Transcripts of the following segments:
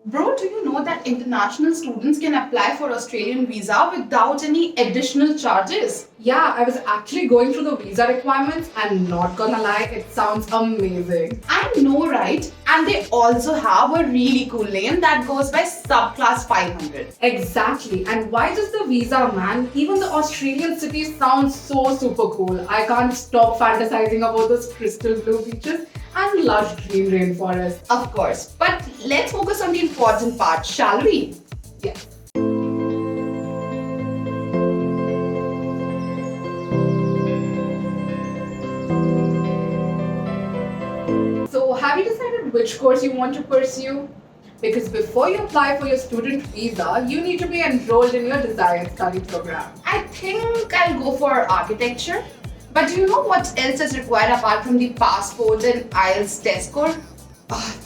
Bro, do you know that international students can apply for Australian visa without any additional charges? Yeah, I was actually going through the visa requirements and not gonna lie, it sounds amazing. I know, right? And they also have a really cool name that goes by subclass 500. Exactly. And why just the visa, man? Even the Australian cities sound so super cool. I can't stop fantasizing about those crystal blue beaches and lush green rainforests. Of course. But let's focus on the important part, shall we? Yeah. So, have you decided which course you want to pursue? Because before you apply for your student visa, you need to be enrolled in your desired study program. I think I'll go for architecture. But do you know what else is required apart from the passport and IELTS test score?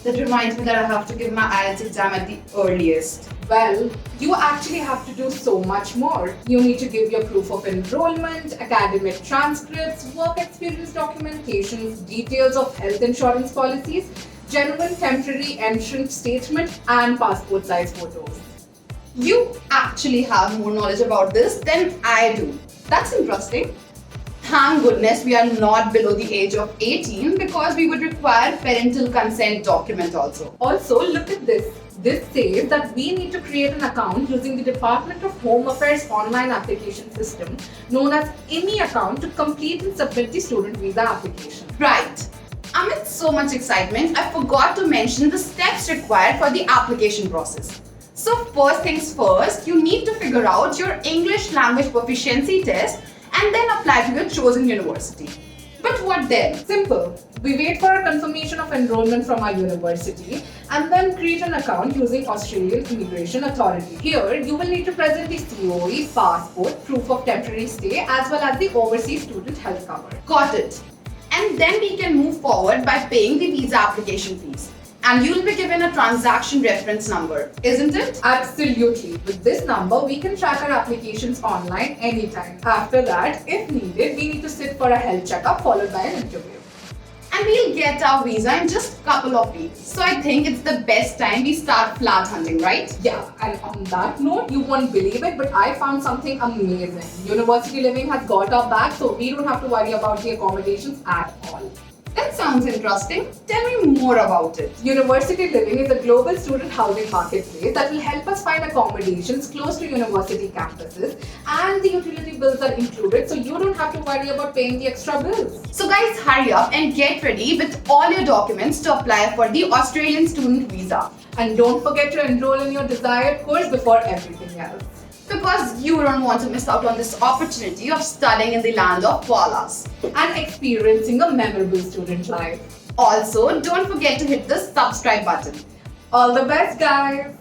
That reminds me that I have to give my IELTS exam at the earliest. Well, you actually have to do so much more. You need to give your proof of enrollment, academic transcripts, work experience documentations, details of health insurance policies, genuine temporary entrant statement, and passport size photos. You actually have more knowledge about this than I do. That's interesting. Thank goodness we are not below the age of 18 because we would require parental consent document also. Also, look at this. This says that we need to create an account using the Department of Home Affairs online application system known as IMI account to complete and submit the student visa application. Right. Amid so much excitement, I forgot to mention the steps required for the application process. So first things first, you need to figure out your English language proficiency test and then apply to your chosen university. But what then? Simple. We wait for a confirmation of enrollment from our university and then create an account using Australian Immigration Authority. Here, you will need to present the COE, passport, proof of temporary stay as well as the overseas student health cover. Got it. And then we can move forward by paying the visa application fees. And you'll be given a transaction reference number, isn't it? Absolutely. With this number, we can track our applications online anytime. After that, if needed, we need to sit for a health checkup followed by an interview. And we'll get our visa in just a couple of weeks. So I think it's the best time we start flat hunting, right? Yeah, and on that note, you won't believe it, but I found something amazing. University living has got our back, so we don't have to worry about the accommodations at all. That sounds interesting. Tell me more about it. University Living is a global student housing marketplace that will help us find accommodations close to university campuses, and the utility bills are included, so you don't have to worry about paying the extra bills. So guys, hurry up and get ready with all your documents to apply for the Australian student visa. And don't forget to enroll in your desired course before everything else. Because you don't want to miss out on this opportunity of studying in the land of koalas and experiencing a memorable student life. Also, don't forget to hit the subscribe button. All the best, guys!